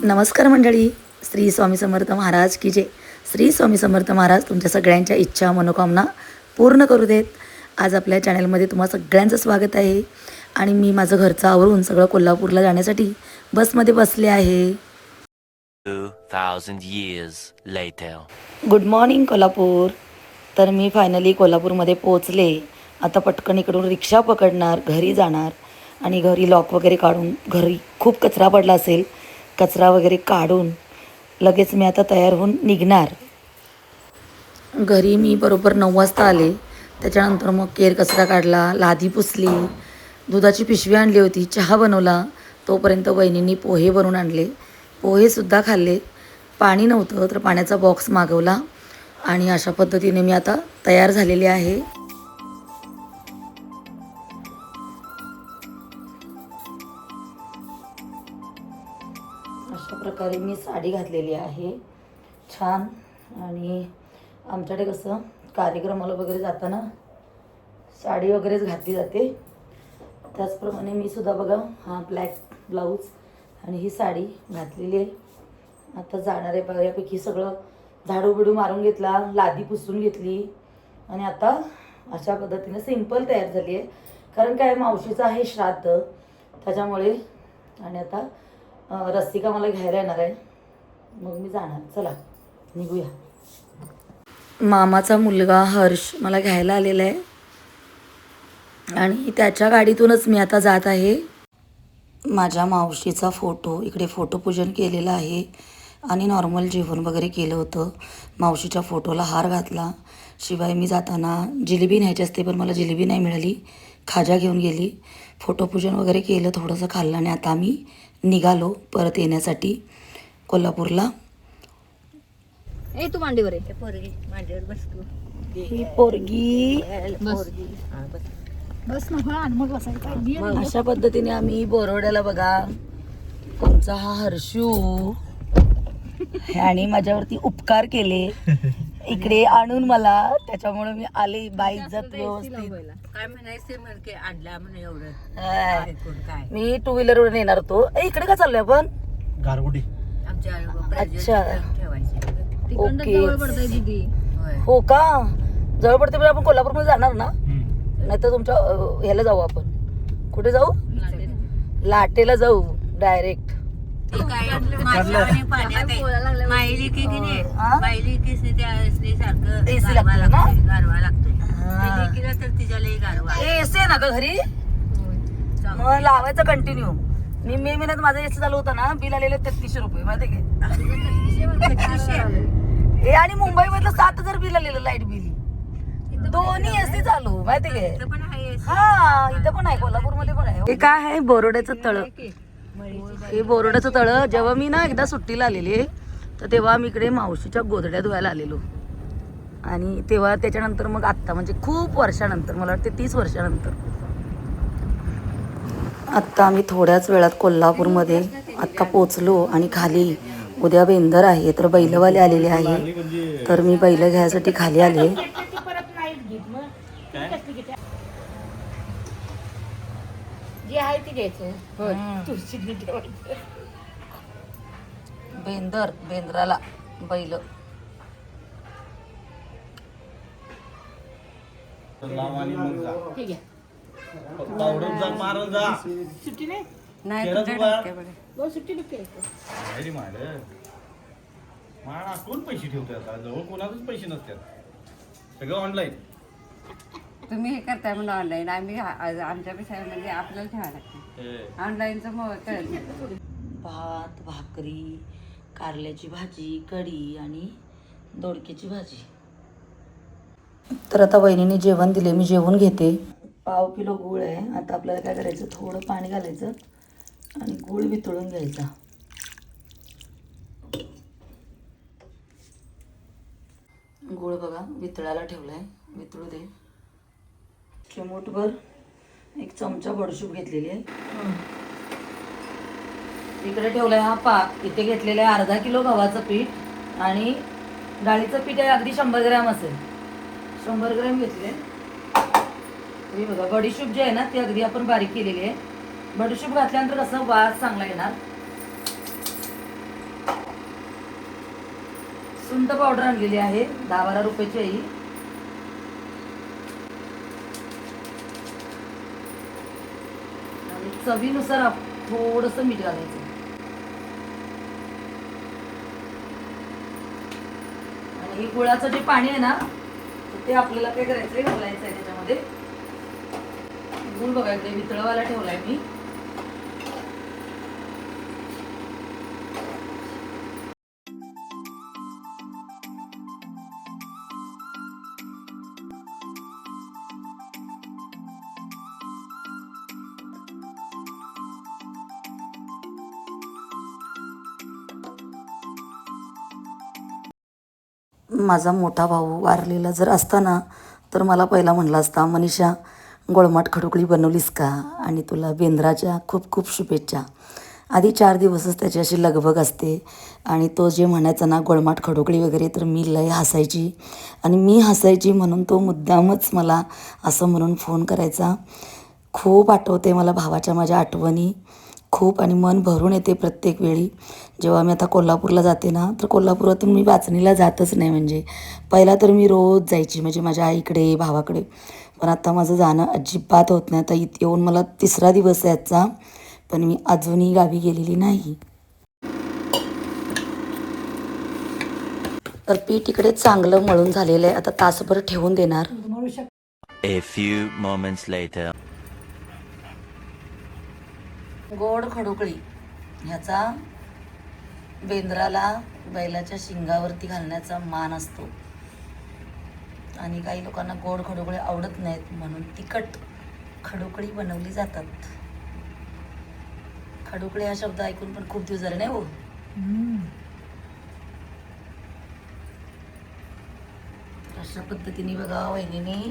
नमस्कार मंडळी. श्री स्वामी समर्थ महाराज की जय. श्री स्वामी समर्थ महाराज तुमच्या सगळ्यांच्या इच्छा मनोकामना पूर्ण करू देत. आज आपल्या चॅनलमध्ये तुम्हा सगळ्यांचं स्वागत आहे. आणि मी माझं घरचं आवरून सगळं कोल्हापूरला जाण्यासाठी बसमध्ये बसले आहे. 2000 years later. Good morning Kolhapur. तर मी फायनली कोल्हापूरमध्ये पोहोचले. आता पटकन इकडून रिक्षा पकडणार, घरी जाणार आणि घरी लॉक वगैरे काढून, घरी खूप कचरा पडला असेल, कचरा वगैरे काढून लगेच मी आता तयार होऊन निघणार. घरी मी बरोबर 9 वाजता आले. त्याच्यानंतर मग केर कचरा काढला, लादी पुसली, दुधाची पिशवी आणली होती, चहा बनवला. तोपर्यंत वहिनींनी पोहे बनवून आणले, पोहेसुद्धा खाल्ले. पाणी नव्हतं तर पाण्याचा बॉक्स मागवला आणि अशा पद्धतीने मी आता तयार झालेली आहे. अशा प्रकारे मी साडी घातलेली आहे छान. आणि आमच्याकडे कसं कार्यक्रमाला वगैरे जाताना साडी वगैरेच घातली जाते. त्याचप्रमाणे मी सुद्धा बघा हा ब्लॅक ब्लाऊज आणि ही साडी घातलेली आहे. आता जाणार आहे बऱ्यापैकी सगळं झाडू बिडू मारून घेतला, लादी पुसून घेतली आणि आता अशा पद्धतीने सिंपल तयार झाली आहे. कारण काय मावशीचं आहे श्राद्ध त्याच्यामुळे. आणि आता रसिका मला घ्यायला येणार आहे, मग मी जाणार. चला निघूया. मामाचा मुलगा हर्ष मला घ्यायला आलेला आहे आणि त्याच्या गाडीतूनच मी आता जात आहे. माझ्या मावशीचा फोटो इकडे फोटोपूजन केलेलं आहे आणि नॉर्मल जेवण वगैरे केलं होतं. मावशीच्या फोटोला हार घातला. शिवाय मी जाताना जिलेबी न्यायची असते पण मला जिलेबी नाही मिळाली, खाजा घेऊन गेली. फोटोपूजन वगैरे केलं, थोडंसं खाल्लं आणि आता आम्ही निघालो परत येण्यासाठी कोल्हापूरला. ए तू मांडीवर आहे. पोरगी मांडीवर बसतो. ही पोरगी बस ना हा आणि मग बसायचं. अशा पद्धतीने आम्ही बोरवड्याला बघा आमचा हा हर्षू आणि माझ्यावरती उपकार केले इकडे आणून मला, त्याच्यामुळे मी आले. बाई इज्जत व्यवस्थित. काय म्हणायचं म्हणके आणला म्हणून एवढं हा. ऐकून काय मी 2 व्हीलरवरून येणार होतो. इकडे का चाललोय आपण? गारगोटी. आमच्या अच्छा. ठेवायचे. तिकडनं ओके. जवळ पडतंय दीदी. होय. हो का? जवळ पडते म्हणजे आपण कोल्हापूरमध्ये जाणार ना? नाही तर तुमच्या ह्याला जाऊ आपण. कुठे जाऊ? लाटेला जाऊ डायरेक्ट. ते काय माशी आणि पाण्यात आहे. माईली की नाही हा? माईली की सारखं AC गारवा लागतो ना? लागतोय, गारवा लागतोय. हा. ते लेकीला तर तिच्या लई गारवा एसी आहे ना ग घरी? मग लावायचं कंटिन्यू. मी मे महिन्यात माझं एसी चालू होता ना, बिल आलेलं 3300 रुपये माहिती आहे हे. आणि मुंबई मधलं 7000 बिल आलेलं लाईट बिल. दोन्ही एसी चालू माहिती आहे पण आहे. हा. इथं पण आहे, कोल्हापूरमध्ये पण आहे. हे काय आहे? बोरोड्याचं तळ. हे बोरोड्याचं तळ. जेव्हा मी ना एकदा सुट्टीला आलेली तर तेव्हा मी इकडे मावशीच्या गोधड्या धुवायला आलेलो. आणि तेव्हा त्याच्यानंतर मग आत्ता म्हणजे खूप वर्षानंतर, मला वाटते 30 वर्षानंतर. आत्ता आम्ही थोड्याच वेळात कोल्हापूरमध्ये आत्ता पोचलो आणि खाली उद्या बेंदर आहे तर बैलवाले आलेले आहे. तर मी बैल घ्यायसाठी खाली आले. जे आहे ती घ्यायचं. बेंद्राला बैल. ठीक आहे. सुट्टी नाही. दोन सुट्टी नक्की कोण पैसे ठेवते आता? जवळ कोणाचेच पैसे नसतात, सगळं ऑनलाईन. तुम्ही हे करताय म्हणून ऑनलाईन. आम्ही आमच्या पेक्षा म्हणजे आपल्याला ठेवायला लागते ऑनलाईनचं. मग कळत नाही. भात, भाकरी, कारल्याची भाजी, कढी आणि दोडक्याची भाजी. तर आता वहिनीने जेवण दिले, मी जेवून घेते. 1/2 किलो गूळ आहे. आता आपल्याला काय करायचं, थोडं पाणी घालायचं आणि गूळ वितळून घ्यायचा. गूळ बघा वितळायला ठेवला आहे, वितळू दे. चिमूटभर 1 चमचा बडीशेप घेतलेली आहे. इकडे ठेवलाय हा पाक. इथे घेतलेलं आहे 1/2 किलो गव्हाचं पीठ आणि डाळीचं पीठ आहे अगदी 100 ग्रॅम असेल. 100 ग्रॅम घेतले. हे बघा बडीशेप जी आहे ना ती अगदी आपण बारीक केलेली आहे. बडीशेप घातल्यानंतर कसं वास चांगला येणार. सुंठ पावडर आणलेली आहे 10-12 रुपयाची आहे ही. आणि चवीनुसार थोडंसं मीठ घालायचं. आणि हे गुळाचं जे पाणी आहे ना ते आपल्याला काय करायचंय, घालायचं आहे त्याच्यामध्ये. गुळ बघा इकडे वितळवायला ठेवलाय मी. माझा मोठा भाऊ वारलेला जर असता ना तर मला पहिला म्हणला असता, मनीषा गोळमाट खडुकळी बनवलीस का, आणि तुला बेंद्राच्या खूप खूप शुभेच्छा. आधी 4 दिवसच त्याची अशी लगबग असते. आणि तो जे म्हणायचा ना गोळमाट खडुकळी वगैरे, तर मी लय हसायची. आणि मी हसायची म्हणून तो मुद्दामच मला असं म्हणून फोन करायचा. खूप आठवते मला भावाच्या माझ्या आठवणी खूप, आणि मन भरून येते प्रत्येक वेळी. जेव्हा मी आता कोल्हापूरला जाते ना तर कोल्हापुरातून मी वाचणीला जातच नाही. म्हणजे पहिला तर मी रोज जायची म्हणजे माझ्या आईकडे भावाकडे, पण आता माझं जाणं अजिबात होत नाही. आता इथे येऊन मला 3रा दिवस आहे याचा, पण मी अजूनही गावी गेलेली नाही. तर पीठ इकडे चांगलं मळून झालेलं आहे. आता तासभर ठेवून देणार. A few moments later. गोड खडुकळी ह्याचा बेंद्राला बैलाच्या शिंगावरती घालण्याचा मान असतो. आणि काही लोकांना गोड खडुकळी आवडत नाहीत म्हणून तिखट खडुकळी बनवली जातात. खडुकळी हा शब्द ऐकून पण खूप दिवस झाले नाही हो. अशा पद्धतीने बघा वहिनीने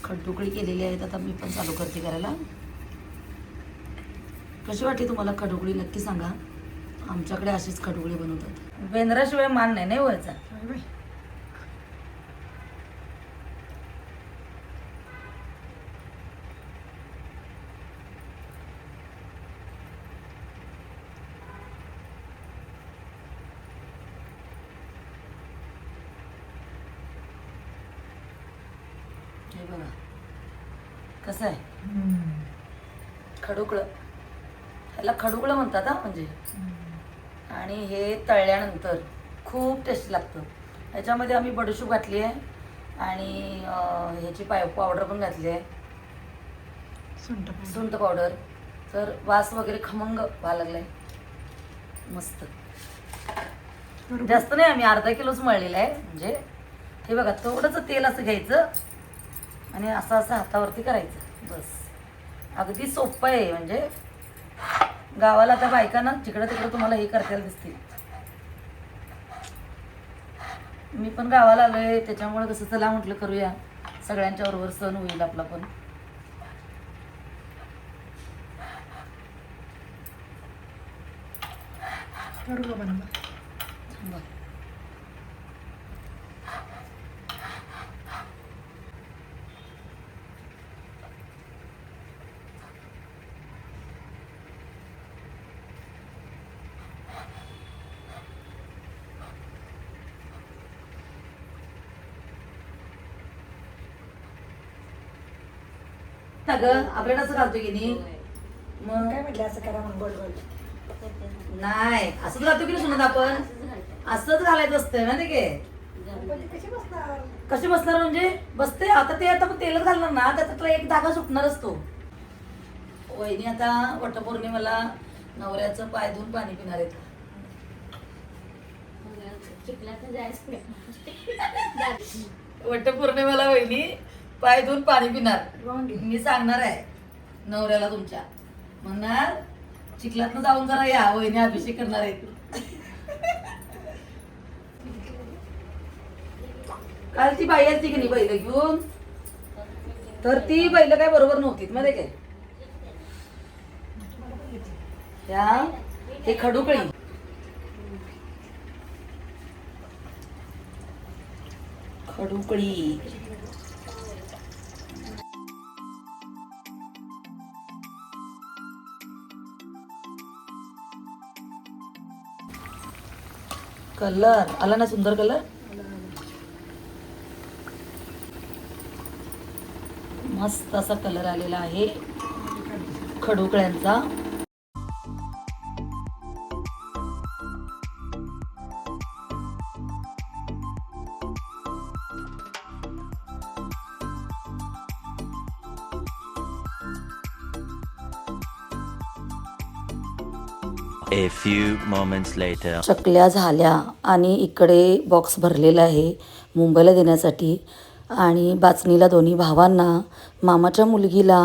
खडुकळी केलेली आहेत. आता मी पण चालू करते करायला. कशी वाटली तुम्हाला खडुकळी नक्की सांगा. आमच्याकडे अशीच खडुकळी बनवतात. बेंद्राशिवाय मान नाही नाही व्हायचा. हे बघा कसं आहे खडुकळं. ह्याला खडुकळं म्हणतात हा म्हणजे. आणि हे तळल्यानंतर खूप टेस्ट लागतं. ह्याच्यामध्ये आम्ही बडीशोप घातली आहे आणि ह्याची पावडर पण घातली आहे, सुंठ पावडर. तर वास वगैरे खमंग व्हायला लागलाय मस्त. जास्त नाही, आम्ही अर्धा किलोच मळलेलं आहे. म्हणजे हे बघा थोडंसं तेल असं घ्यायचं आणि असं असं हातावरती करायचं बस. अगदी सोपं आहे. म्हणजे गावाला आता बायका ना तिकडं तिकडं तुम्हाला हे करताना दिसतील. मी पण गावाला आलोय त्याच्यामुळे कसं चला म्हटलं करूया, सगळ्यांच्या बरोबर सण होईल आपला पण. अगं आपल्याला असं घालतो की नाही, मग काय म्हटलं असं करा मग नाही असंच घालतो की नाही सुनत आपण. असंच घालायचं असतं ना. ते कसे बसणार म्हणजे बसते. आता ते आता तेलच घालणार ना त्याच्यातला एक धागा सुटणार असतो. वहिनी आता वटपौर्णिमेला नवऱ्याचं पाय धुवून पाणी पिणार आहेत. वटपौर्णिमेला वहिनी पाय धुवून पाणी पिणार. मी सांगणार आहे नवऱ्याला तुमच्या, म्हणणार चिखलातनं जाऊन जरा या, वहिनी अभिषेक करणार आहेत. काल ती बाई आली की नाही बैल घेऊन, तर ती बैल काय बरोबर नव्हती मध्ये काय. त्या हे खडुकळी खडुकळी कलर आला ना, सुंदर कलर. मस्त असा कलर आलेला आहे खडूकळ्यांचा. A few moments later. चकल्या झाल्या आणि इकडे बॉक्स भरलेला आहे मुंबईला देण्यासाठी. आणि बाचणीला दोन्ही भावांना, मामाच्या मुलगीला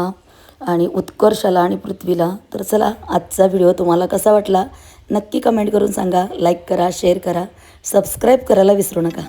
आणि उत्कर्षाला आणि पृथ्वीला. तर चला, आजचा व्हिडिओ तुम्हाला कसा वाटला नक्की कमेंट करून सांगा. लाईक करा, शेअर करा, सबस्क्राईब करायला विसरू नका.